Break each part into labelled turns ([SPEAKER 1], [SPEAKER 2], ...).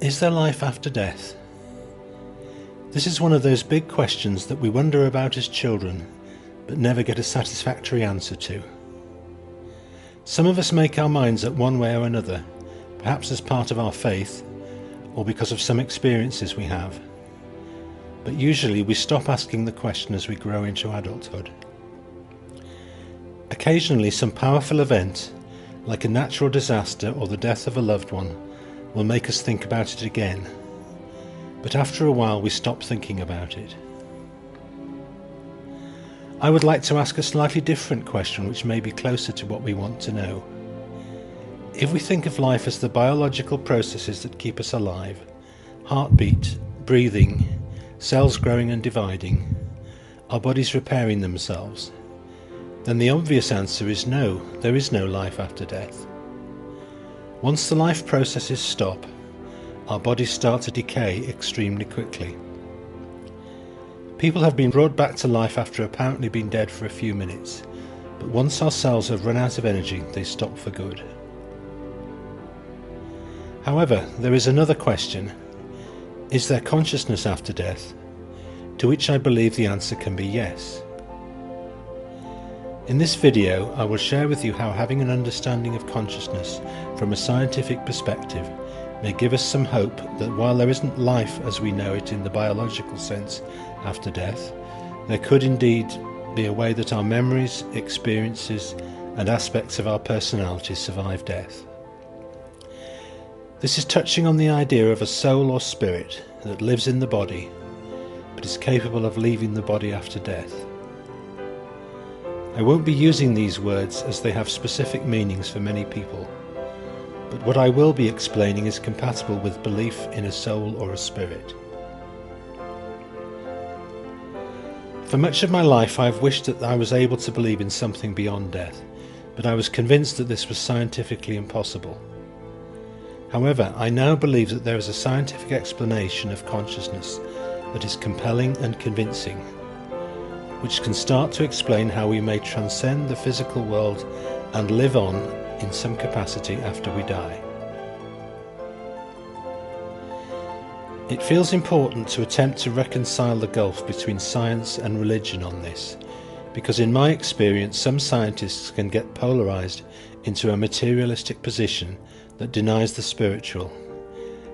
[SPEAKER 1] Is there life after death? This is one of those big questions that we wonder about as children, but never get a satisfactory answer to. Some of us make our minds up one way or another, perhaps as part of our faith, or because of some experiences we have. But usually we stop asking the question as we grow into adulthood. Occasionally some powerful event, like a natural disaster or the death of a loved one, will make us think about it again. But after a while we stop thinking about it. I would like to ask a slightly different question which may be closer to what we want to know. If we think of life as the biological processes that keep us alive, heartbeat, breathing, cells growing and dividing, our bodies repairing themselves, then the obvious answer is no, there is no life after death. Once the life processes stop, our bodies start to decay extremely quickly. People have been brought back to life after apparently being dead for a few minutes, but once our cells have run out of energy, they stop for good. However, there is another question. Is there consciousness after death? To which I believe the answer can be yes. In this video, I will share with you how having an understanding of consciousness from a scientific perspective may give us some hope that while there isn't life as we know it in the biological sense after death, there could indeed be a way that our memories, experiences, and aspects of our personality survive death. This is touching on the idea of a soul or spirit that lives in the body, but is capable of leaving the body after death. I won't be using these words as they have specific meanings for many people, but what I will be explaining is compatible with belief in a soul or a spirit. For much of my life I have wished that I was able to believe in something beyond death, but I was convinced that this was scientifically impossible. However, I now believe that there is a scientific explanation of consciousness that is compelling and convincing, which can start to explain how we may transcend the physical world and live on in some capacity after we die. It feels important to attempt to reconcile the gulf between science and religion on this, because in my experience some scientists can get polarized into a materialistic position that denies the spiritual,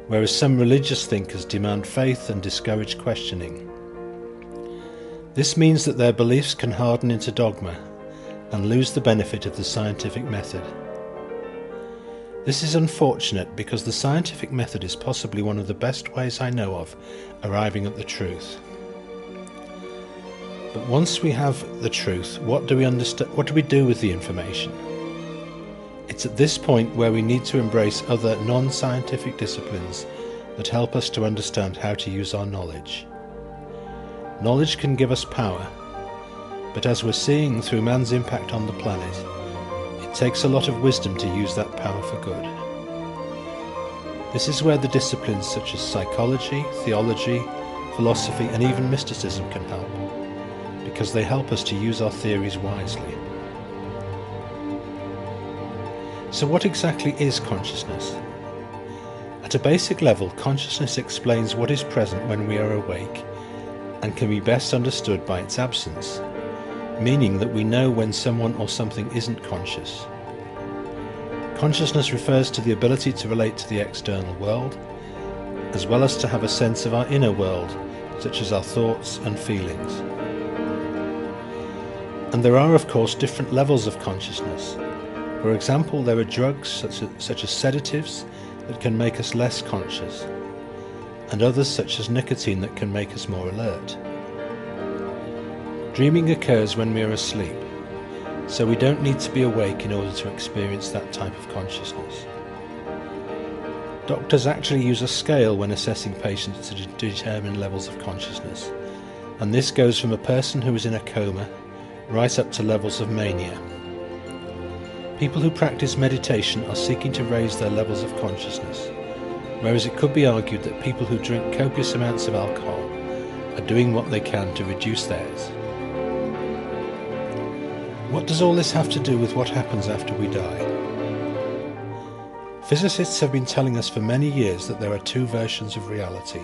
[SPEAKER 1] whereas some religious thinkers demand faith and discourage questioning. This means that their beliefs can harden into dogma and lose the benefit of the scientific method. This is unfortunate because the scientific method is possibly one of the best ways I know of arriving at the truth. But once we have the truth, what do we do with the information? It's at this point where we need to embrace other non-scientific disciplines that help us to understand how to use our knowledge. Knowledge can give us power, but as we're seeing through man's impact on the planet, it takes a lot of wisdom to use that power for good. This is where the disciplines such as psychology, theology, philosophy, and even mysticism can help, because they help us to use our theories wisely. So what exactly is consciousness? At a basic level, consciousness explains what is present when we are awake and can be best understood by its absence, meaning that we know when someone or something isn't conscious. Consciousness refers to the ability to relate to the external world, as well as to have a sense of our inner world, such as our thoughts and feelings. And there are, of course, different levels of consciousness. For example, there are drugs such as sedatives that can make us less conscious, and others such as nicotine that can make us more alert. Dreaming occurs when we are asleep, so we don't need to be awake in order to experience that type of consciousness. Doctors actually use a scale when assessing patients to determine levels of consciousness, and this goes from a person who is in a coma right up to levels of mania. People who practice meditation are seeking to raise their levels of consciousness, whereas it could be argued that people who drink copious amounts of alcohol are doing what they can to reduce theirs. What does all this have to do with what happens after we die? Physicists have been telling us for many years that there are two versions of reality.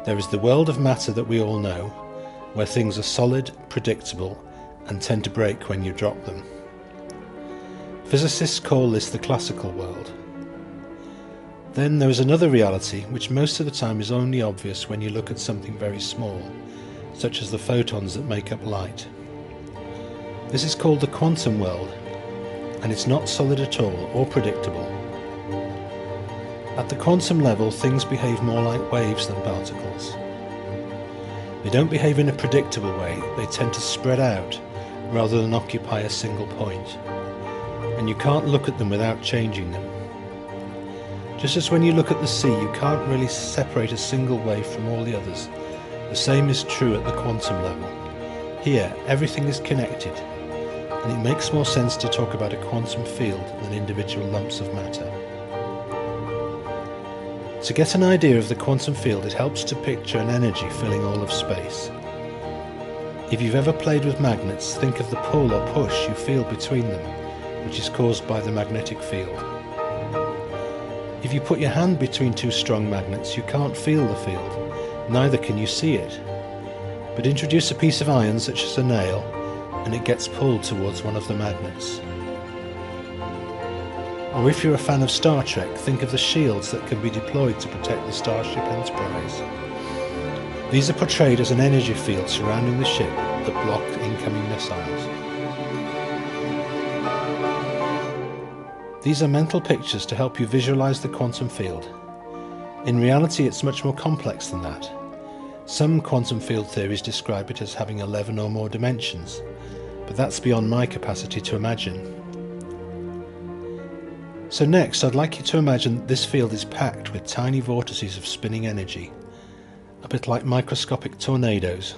[SPEAKER 1] There is the world of matter that we all know, where things are solid, predictable, and tend to break when you drop them. Physicists call this the classical world. Then there is another reality which most of the time is only obvious when you look at something very small, such as the photons that make up light. This is called the quantum world, and it's not solid at all or predictable. At the quantum level, things behave more like waves than particles. They don't behave in a predictable way, they tend to spread out rather than occupy a single point, and you can't look at them without changing them. Just as when you look at the sea, you can't really separate a single wave from all the others, the same is true at the quantum level. Here, everything is connected, and it makes more sense to talk about a quantum field than individual lumps of matter. To get an idea of the quantum field, it helps to picture an energy filling all of space. If you've ever played with magnets, think of the pull or push you feel between them, which is caused by the magnetic field. If you put your hand between two strong magnets, you can't feel the field, neither can you see it. But introduce a piece of iron, such as a nail, and it gets pulled towards one of the magnets. Or if you're a fan of Star Trek, think of the shields that can be deployed to protect the Starship Enterprise. These are portrayed as an energy field surrounding the ship that block incoming missiles. These are mental pictures to help you visualize the quantum field. In reality, it's much more complex than that. Some quantum field theories describe it as having 11 or more dimensions, but that's beyond my capacity to imagine. So next, I'd like you to imagine that this field is packed with tiny vortices of spinning energy, a bit like microscopic tornadoes.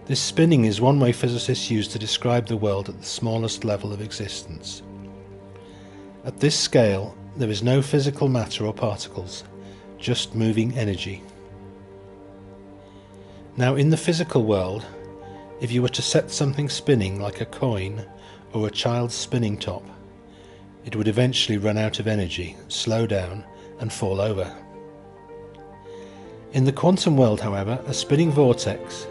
[SPEAKER 1] This spinning is one way physicists use to describe the world at the smallest level of existence. At this scale, there is no physical matter or particles, just moving energy. Now, in the physical world, if you were to set something spinning like a coin or a child's spinning top, it would eventually run out of energy, slow down, and fall over. In the quantum world, however, a spinning vortex,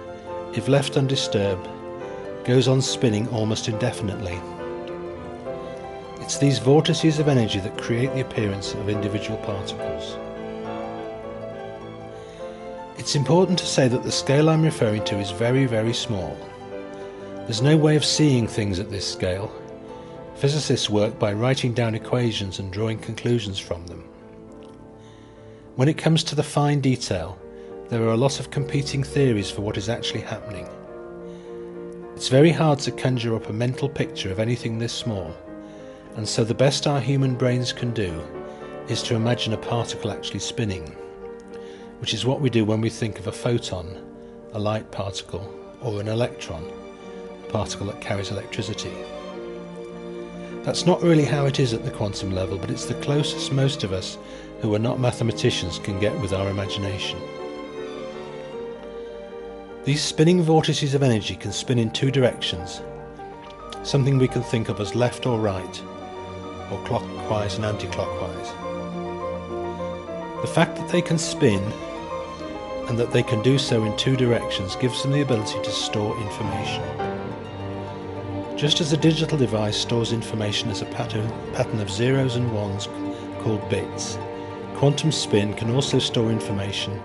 [SPEAKER 1] if left undisturbed, goes on spinning almost indefinitely. It's these vortices of energy that create the appearance of individual particles. It's important to say that the scale I'm referring to is very, very small. There's no way of seeing things at this scale. Physicists work by writing down equations and drawing conclusions from them. When it comes to the fine detail, there are a lot of competing theories for what is actually happening. It's very hard to conjure up a mental picture of anything this small, and so the best our human brains can do is to imagine a particle actually spinning, which is what we do when we think of a photon, a light particle, or an electron, a particle that carries electricity. That's not really how it is at the quantum level, but it's the closest most of us who are not mathematicians can get with our imagination. These spinning vortices of energy can spin in two directions, something we can think of as left or right, or clockwise and anti-clockwise. The fact that they can spin, and that they can do so in two directions, gives them the ability to store information. Just as a digital device stores information as a pattern of zeros and ones called bits, quantum spin can also store information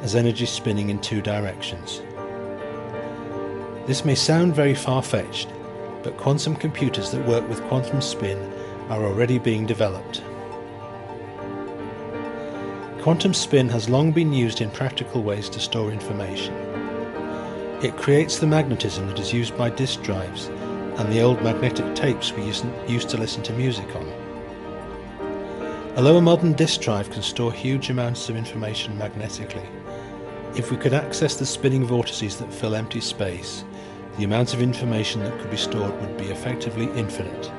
[SPEAKER 1] as energy spinning in two directions. This may sound very far-fetched, but quantum computers that work with quantum spin are already being developed. Quantum spin has long been used in practical ways to store information. It creates the magnetism that is used by disk drives and the old magnetic tapes we used to listen to music on. Although a modern disk drive can store huge amounts of information magnetically, if we could access the spinning vortices that fill empty space, the amount of information that could be stored would be effectively infinite.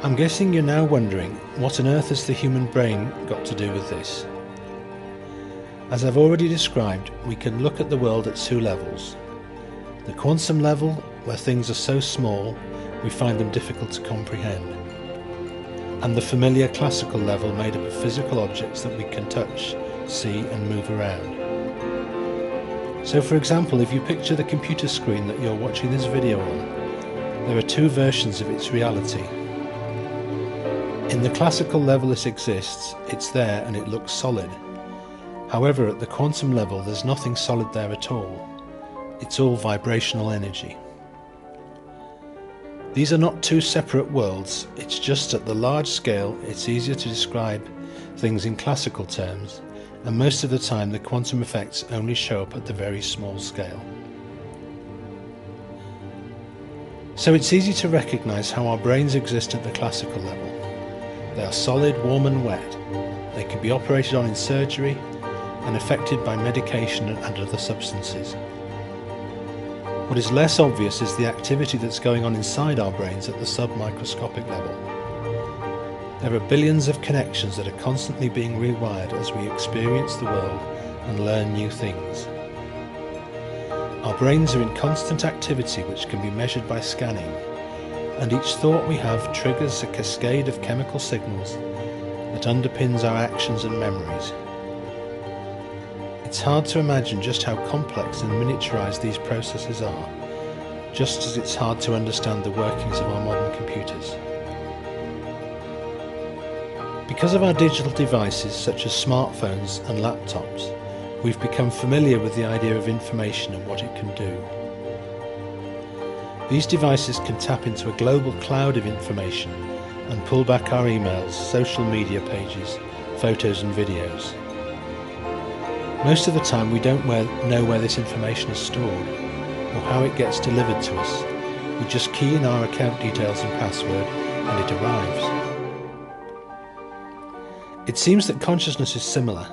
[SPEAKER 1] I'm guessing you're now wondering, what on earth has the human brain got to do with this? As I've already described, we can look at the world at two levels. The quantum level, where things are so small we find them difficult to comprehend, and the familiar classical level made up of physical objects that we can touch, see and move around. So for example, if you picture the computer screen that you're watching this video on, there are two versions of its reality. In the classical level it exists, it's there and it looks solid. However, at the quantum level there's nothing solid there at all. It's all vibrational energy. These are not two separate worlds, it's just at the large scale it's easier to describe things in classical terms, and most of the time the quantum effects only show up at the very small scale. So it's easy to recognize how our brains exist at the classical level. They are solid, warm and wet. They can be operated on in surgery and affected by medication and other substances. What is less obvious is the activity that's going on inside our brains at the submicroscopic level. There are billions of connections that are constantly being rewired as we experience the world and learn new things. Our brains are in constant activity which can be measured by scanning, and each thought we have triggers a cascade of chemical signals that underpins our actions and memories. It's hard to imagine just how complex and miniaturized these processes are, just as it's hard to understand the workings of our modern computers. Because of our digital devices such as smartphones and laptops, we've become familiar with the idea of information and what it can do. These devices can tap into a global cloud of information and pull back our emails, social media pages, photos and videos. Most of the time we don't know where this information is stored or how it gets delivered to us. We just key in our account details and password and it arrives. It seems that consciousness is similar.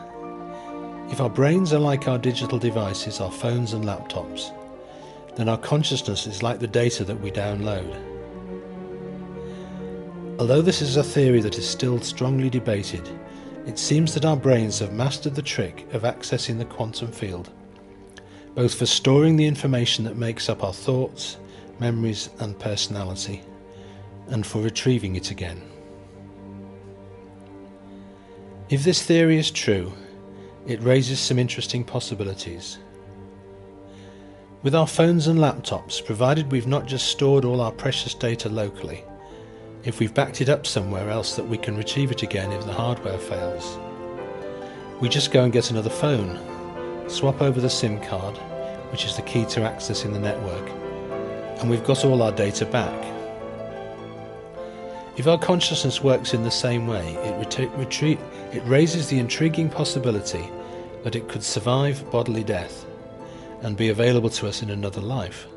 [SPEAKER 1] If our brains are like our digital devices, our phones and laptops, then our consciousness is like the data that we download. Although this is a theory that is still strongly debated, it seems that our brains have mastered the trick of accessing the quantum field, both for storing the information that makes up our thoughts, memories and personality, and for retrieving it again. If this theory is true, it raises some interesting possibilities. With our phones and laptops, provided we've not just stored all our precious data locally, if we've backed it up somewhere else that we can retrieve it again if the hardware fails, we just go and get another phone, swap over the SIM card, which is the key to accessing the network, and we've got all our data back. If our consciousness works in the same way, it raises the intriguing possibility that it could survive bodily death and be available to us in another life.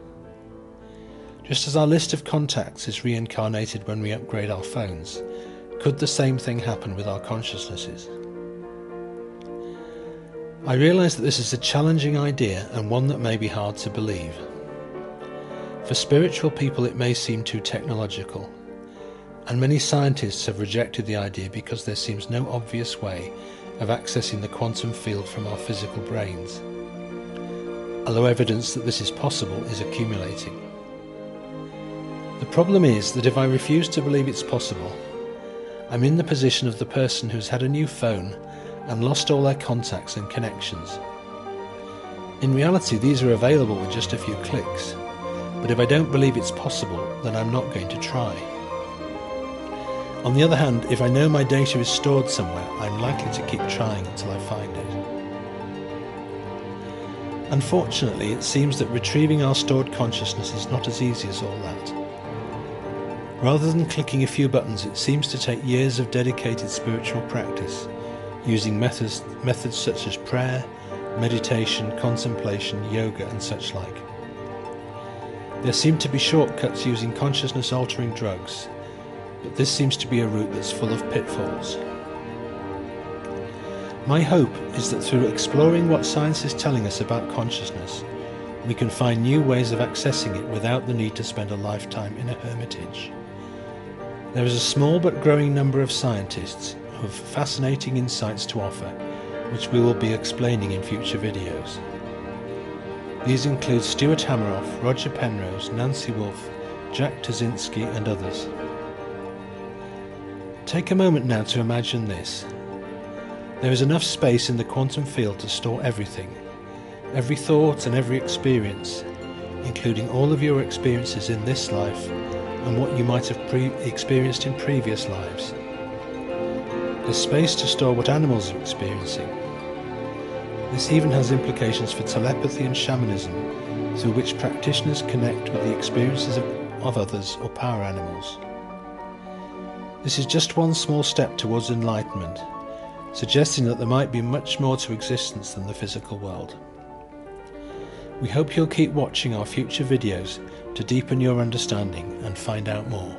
[SPEAKER 1] Just as our list of contacts is reincarnated when we upgrade our phones, could the same thing happen with our consciousnesses? I realise that this is a challenging idea and one that may be hard to believe. For spiritual people it may seem too technological, and many scientists have rejected the idea because there seems no obvious way of accessing the quantum field from our physical brains, although evidence that this is possible is accumulating. The problem is that if I refuse to believe it's possible, I'm in the position of the person who's had a new phone and lost all their contacts and connections. In reality, these are available with just a few clicks, but if I don't believe it's possible, then I'm not going to try. On the other hand, if I know my data is stored somewhere, I'm likely to keep trying until I find it. Unfortunately, it seems that retrieving our stored consciousness is not as easy as all that. Rather than clicking a few buttons, it seems to take years of dedicated spiritual practice, using methods such as prayer, meditation, contemplation, yoga and such like. There seem to be shortcuts using consciousness-altering drugs, but this seems to be a route that's full of pitfalls. My hope is that through exploring what science is telling us about consciousness, we can find new ways of accessing it without the need to spend a lifetime in a hermitage. There is a small but growing number of scientists who have fascinating insights to offer, which we will be explaining in future videos. These include Stuart Hameroff, Roger Penrose, Nancy Wolfe, Jack Kaczynski and others. Take a moment now to imagine this. There is enough space in the quantum field to store everything, every thought and every experience, including all of your experiences in this life and what you might have experienced in previous lives. There's space to store what animals are experiencing. This even has implications for telepathy and shamanism, through which practitioners connect with the experiences of others or power animals. This is just one small step towards enlightenment, suggesting that there might be much more to existence than the physical world. We hope you'll keep watching our future videos to deepen your understanding and find out more.